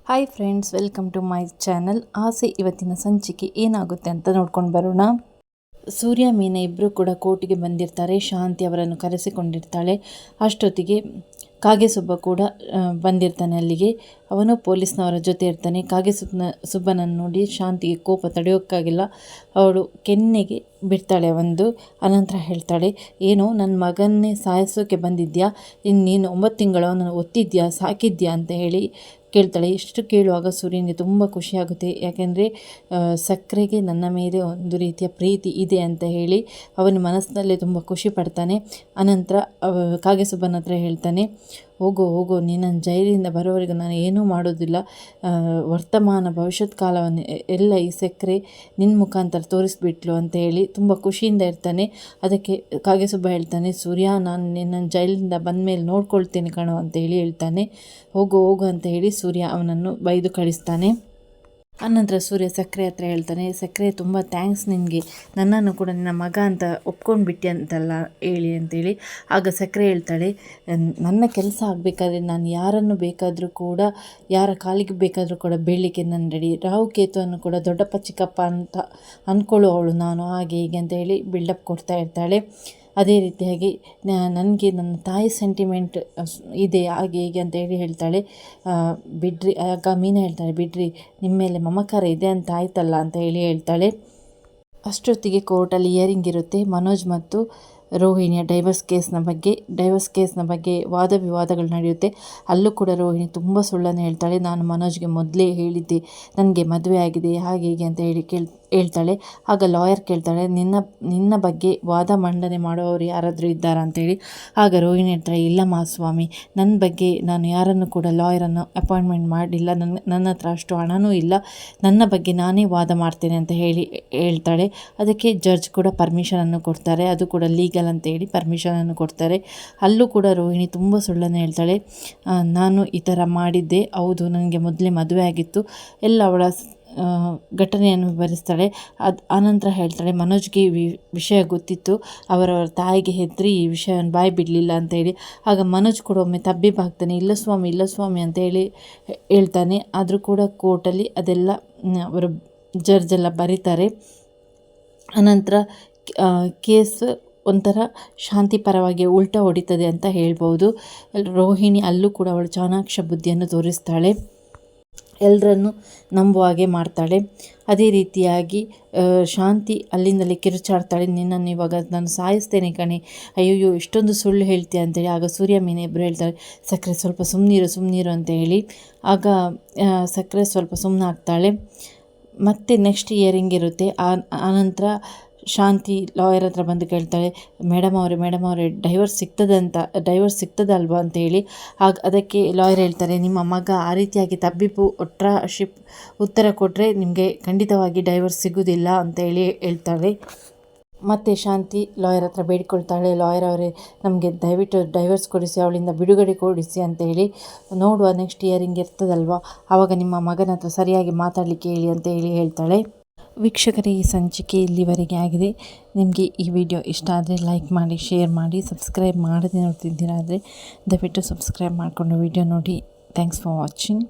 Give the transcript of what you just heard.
Hi friends, welcome to my channel. ಆಸೆ ಇವತ್ತಿನ ಸಂಚಿಕೆ ಏನಾಗುತ್ತೆ ಅಂತ ನೋಡ್ಕೊಂಡು ಬರೋಣ. ಸೂರ್ಯ ಮೀನಾ ಇಬ್ಬರು ಕೂಡ ಕೋರ್ಟಿಗೆ ಬಂದಿರ್ತಾರೆ. ಶಾಂತಿ ಅವರನ್ನು ಕರೆಸಿಕೊಂಡಿರ್ತಾಳೆ. ಅಷ್ಟೊತ್ತಿಗೆ ಕಾಗೆಸುಬ್ಬ ಕೂಡ ಬಂದಿರ್ತಾನೆ ಅಲ್ಲಿಗೆ. ಅವನು ಪೊಲೀಸ್ನವರ ಜೊತೆ ಇರ್ತಾನೆ. ಸುಬ್ಬನನ್ನು ನೋಡಿ ಶಾಂತಿಗೆ ಕೋಪ ತಡೆಯೋಕ್ಕಾಗಿಲ್ಲ. ಅವಳು ಕೆನ್ನೆಗೆ ಬಿಡ್ತಾಳೆ ಅನಂತರ ಹೇಳ್ತಾಳೆ, ಏನು ನನ್ನ ಮಗನ್ನೇ ಸಾಯಿಸೋಕೆ ಬಂದಿದ್ಯಾ? ನೀನು 9 ತಿಂಗಳು ಅವನನ್ನು ಒತ್ತಿದ್ಯಾ, ಸಾಕಿದ್ಯಾ ಅಂತ ಹೇಳಿ ಕೇಳ್ತಾಳೆ. ಇಷ್ಟು ಕೇಳುವಾಗ ಸೂರ್ಯನಿಗೆ ತುಂಬ ಖುಷಿಯಾಗುತ್ತೆ. ಯಾಕೆಂದರೆ ಸಕ್ಕರೆಗೆ ನನ್ನ ಮೇಲೆ ಒಂದು ರೀತಿಯ ಪ್ರೀತಿ ಇದೆ ಅಂತ ಹೇಳಿ ಅವನ ಮನಸ್ಸಿನಲ್ಲೇ ತುಂಬ ಖುಷಿ ಪಡ್ತಾನೆ. ಅನಂತರ ಕಾಗೆಸುಬ್ಬನ ಹತ್ರ ಹೇಳ್ತಾನೆ, ಹೋಗು ನಿನ್ನ ಜೈಲಿಂದ ಬರೋವರೆಗೂ ನಾನು ಏನೂ ಮಾಡೋದಿಲ್ಲ. ವರ್ತಮಾನ ಭವಿಷ್ಯತ್ ಕಾಲವನ್ನು ಎಲ್ಲ ಈ ಸಕ್ಕರೆ ನಿನ್ನ ಮುಖಾಂತರ ತೋರಿಸ್ಬಿಟ್ಲು ಅಂತ ಹೇಳಿ ತುಂಬ ಖುಷಿಯಿಂದ ಇರ್ತಾನೆ. ಅದಕ್ಕೆ ಕಾಗೆಸುಬ್ಬ ಹೇಳ್ತಾನೆ, ಸೂರ್ಯ, ನಾನು ನಿನ್ನ ಜೈಲಿಂದ ಬಂದ ಮೇಲೆ ನೋಡ್ಕೊಳ್ತೇನೆ ಕಣೋ ಅಂತ ಹೇಳಿ ಹೇಳ್ತಾನೆ. ಹೋಗು ಅಂತ ಹೇಳಿ ಸೂರ್ಯ ಅವನನ್ನು ಬೈದು ಕಳಿಸ್ತಾನೆ. ಆನಂತರ ಸೂರ್ಯ ಸಕ್ಕರೆ ಹತ್ರ ಹೇಳ್ತಾನೆ, ಸಕ್ಕರೆ ತುಂಬ ಥ್ಯಾಂಕ್ಸ್ ನಿನಗೆ, ನನ್ನನ್ನು ಕೂಡ ನಿನ್ನ ಮಗ ಅಂತ ಒಪ್ಕೊಂಡ್ಬಿಟ್ಟೆ ಅಂತಲ್ಲ ಹೇಳಿ ಅಂತೇಳಿ. ಆಗ ಸಕ್ಕರೆ ಹೇಳ್ತಾಳೆ, ನನ್ನ ಕೆಲಸ ಆಗಬೇಕಾದ್ರೆ ನಾನು ಯಾರನ್ನು ಬೇಕಾದರೂ ಕೂಡ, ಯಾರ ಕಾಲಿಗೆ ಬೇಕಾದರೂ ಕೂಡ ಬೀಳಲಿಕ್ಕೆ ನಾನು ರೆಡಿ. ರಾಹು ಕೇತುವನ್ನು ಕೂಡ ದೊಡ್ಡಪ್ಪ ಚಿಕ್ಕಪ್ಪ ಅಂತ ಅಂದ್ಕೊಳ್ಳುವವಳು ನಾನು, ಹಾಗೆ ಹೀಗೆ ಅಂತ ಹೇಳಿ ಬಿಲ್ಡಪ್ ಕೊಡ್ತಾ ಇರ್ತಾಳೆ. ಅದೇ ರೀತಿಯಾಗಿ ನನಗೆ ನನ್ನ ತಾಯಿ ಸೆಂಟಿಮೆಂಟ್ ಇದೆ, ಹಾಗೆ ಹೀಗೆ ಅಂತ ಹೇಳಿ ಹೇಳ್ತಾಳೆ. ಬಿಡ್ರಿ, ಆಗ ಮೀನಾ ಹೇಳ್ತಾಳೆ, ಬಿಡ್ರಿ, ನಿಮ್ಮ ಮೇಲೆ ಮಮಕಾರ ಇದೆ ಅಂತ ಆಯ್ತಲ್ಲ ಅಂತ ಹೇಳಿ ಹೇಳ್ತಾಳೆ. ಅಷ್ಟೊತ್ತಿಗೆ ಕೋರ್ಟಲ್ಲಿ ಹಿಯರಿಂಗ್ ಇರುತ್ತೆ. ಮನೋಜ್ ಮತ್ತು ರೋಹಿಣಿಯ ಡೈವರ್ಸ್ ಕೇಸ್ನ ಬಗ್ಗೆ ವಾದ ವಿವಾದಗಳು ನಡೆಯುತ್ತೆ. ಅಲ್ಲೂ ಕೂಡ ರೋಹಿಣಿ ತುಂಬ ಸುಳ್ಳನ್ನು ಹೇಳ್ತಾಳೆ. ನಾನು ಮನೋಜ್ಗೆ ಮೊದಲೇ ಹೇಳಿದ್ದೆ ನನಗೆ ಮದುವೆ ಆಗಿದೆ, ಹಾಗೆ ಹೀಗೆ ಅಂತ ಹೇಳಿ ಹೇಳ್ತಾಳೆ. ಆಗ ಲಾಯರ್ ಕೇಳ್ತಾಳೆ, ನಿನ್ನ ಬಗ್ಗೆ ವಾದ ಮಂಡನೆ ಮಾಡುವವರು ಯಾರಾದರೂ ಇದ್ದಾರಾ ಅಂತೇಳಿ. ಆಗ ರೋಹಿಣಿ ಹೇಳ್ತಾಳೆ, ಇಲ್ಲ ಮಹಾಸ್ವಾಮಿ, ನನ್ನ ಬಗ್ಗೆ ನಾನು ಯಾರನ್ನು ಕೂಡ ಲಾಯರನ್ನು ಅಪಾಯಿಂಟ್ಮೆಂಟ್ ಮಾಡಿಲ್ಲ, ನನ್ನ ಹತ್ರ ಅಷ್ಟು ಹಣವೂ ಇಲ್ಲ, ನನ್ನ ಬಗ್ಗೆ ನಾನೇ ವಾದ ಮಾಡ್ತೇನೆ ಅಂತ ಹೇಳಿ ಹೇಳ್ತಾಳೆ. ಅದಕ್ಕೆ ಜಡ್ಜ್ ಕೂಡ ಪರ್ಮಿಷನನ್ನು ಕೊಡ್ತಾರೆ. ಅದು ಕೂಡ ಲೀಗಲ್ ಅಂತ ಹೇಳಿ ಪರ್ಮಿಷನನ್ನು ಕೊಡ್ತಾರೆ. ಅಲ್ಲೂ ಕೂಡ ರೋಹಿಣಿ ತುಂಬ ಸುಳ್ಳನ್ನು ಹೇಳ್ತಾಳೆ. ನಾನು ಈ ಥರ ಮಾಡಿದ್ದೆ, ಹೌದು, ನನಗೆ ಮೊದಲೇ ಮದುವೆ ಆಗಿತ್ತು, ಎಲ್ಲ ಅವಳ ಘಟನೆಯನ್ನು ವಿವರಿಸ್ತಾಳೆ. ಆನಂತರ ಹೇಳ್ತಾಳೆ, ಮನೋಜ್ಗೆ ವಿಷಯ ಗೊತ್ತಿತ್ತು, ಅವರವರ ತಾಯಿಗೆ ಹೆದರಿ ಈ ವಿಷಯವನ್ನು ಬಾಯಿ ಬಿಡಲಿಲ್ಲ ಅಂತೇಳಿ. ಆಗ ಮನೋಜ್ ಕೂಡ ಒಮ್ಮೆ ತಬ್ಬಿಬ್ಬಾಗ್ತಾನೆ, ಇಲ್ಲ ಸ್ವಾಮಿ ಅಂತ ಹೇಳಿ ಹೇಳ್ತಾನೆ. ಆದರೂ ಕೂಡ ಕೋರ್ಟಲ್ಲಿ ಅದೆಲ್ಲ ಅವರು ಜಡ್ಜ್ ಎಲ್ಲ ಬರೀತಾರೆ. ಅನಂತರ ಕೇಸ್ ಒಂಥರ ಶಾಂತಿ ಪರವಾಗಿ ಉಲ್ಟಾ ಹೊಡಿತದೆ ಅಂತ ಹೇಳ್ಬೋದು. ರೋಹಿಣಿ ಅಲ್ಲೂ ಕೂಡ ಅವಳು ಚಾಣಾಕ್ಷ ಬುದ್ಧಿಯನ್ನು ತೋರಿಸ್ತಾಳೆ, ಎಲ್ಲರನ್ನು ನಂಬುವ ಹಾಗೆ ಮಾಡ್ತಾಳೆ. ಅದೇ ರೀತಿಯಾಗಿ ಶಾಂತಿ ಅಲ್ಲಿಂದಲೇ ಕಿರುಚಾಡ್ತಾಳೆ, ನಿನ್ನನ್ನು ಇವಾಗ ನಾನು ಸಾಯಿಸ್ತೇನೆ ಕಣೆ, ಅಯ್ಯೋ ಇಷ್ಟೊಂದು ಸುಳ್ಳು ಹೇಳ್ತೀಯ ಅಂತೇಳಿ. ಆಗ ಸೂರ್ಯ ಮೀನಾ ಇಬ್ಬರು ಹೇಳ್ತಾರೆ, ಸಕ್ಕರೆ ಸ್ವಲ್ಪ ಸುಮ್ಮನಿರು ಅಂತ ಹೇಳಿ. ಆಗ ಸಕ್ಕರೆ ಸ್ವಲ್ಪ ಸುಮ್ಮನಾಗ್ತಾಳೆ. ಮತ್ತು ನೆಕ್ಸ್ಟ್ ಹಿಯರಿಂಗ್ ಇರುತ್ತೆ. ಆನಂತರ ಶಾಂತಿ ಲಾಯರ್ ಹತ್ರ ಬಂದು ಕೇಳ್ತಾಳೆ, ಮೇಡಮ್ ಅವರೇ ಡೈವರ್ಸ್ ಸಿಗ್ತದಲ್ವಾ ಅಂತ ಹೇಳಿ. ಅದಕ್ಕೆ ಲಾಯರ್ ಹೇಳ್ತಾರೆ, ನಿಮ್ಮ ಮಗ ಆ ರೀತಿಯಾಗಿ ತಬ್ಬಿಬ್ಬು ಉತ್ತರ ಕೊಟ್ಟರೆ ನಿಮಗೆ ಖಂಡಿತವಾಗಿ ಡೈವರ್ಸ್ ಸಿಗೋದಿಲ್ಲ ಅಂತ ಹೇಳಿ ಹೇಳ್ತಾಳೆ. ಮತ್ತು ಶಾಂತಿ ಲಾಯರ್ ಹತ್ರ ಬೇಡಿಕೊಳ್ತಾಳೆ, ಲಾಯರ್ ಅವರೇ, ನಮಗೆ ದಯವಿಟ್ಟು ಡೈವರ್ಸ್ ಕೊಡಿಸಿ, ಅವಳಿಂದ ಬಿಡುಗಡೆ ಕೊಡಿಸಿ ಅಂತ ಹೇಳಿ. ನೋಡುವ, ನೆಕ್ಸ್ಟ್ ಹಿಯರಿಂಗ್ ಇರ್ತದಲ್ವ, ಆವಾಗ ನಿಮ್ಮ ಮಗನ ಹತ್ರ ಸರಿಯಾಗಿ ಮಾತಾಡಲಿಕ್ಕೆ ಹೇಳಿ ಅಂತ ಹೇಳಿ ಹೇಳ್ತಾಳೆ. ವೀಕ್ಷಕರೇ, ಈ ಸಂಚಿಕೆ ಇಲ್ಲಿವರೆಗೆ ಆಗಿದೆ. ನಿಮಗೆ ಈ ವಿಡಿಯೋ ಇಷ್ಟ ಆದರೆ ಲೈಕ್ ಮಾಡಿ, ಶೇರ್ ಮಾಡಿ, ಸಬ್ಸ್ಕ್ರೈಬ್ ಮಾಡದೆ ನೋಡ್ತಿದ್ದೀರಾ ಆದರೆ ದಯವಿಟ್ಟು ಸಬ್ಸ್ಕ್ರೈಬ್ ಮಾಡಿಕೊಂಡು ವಿಡಿಯೋ ನೋಡಿ. Thanks for watching.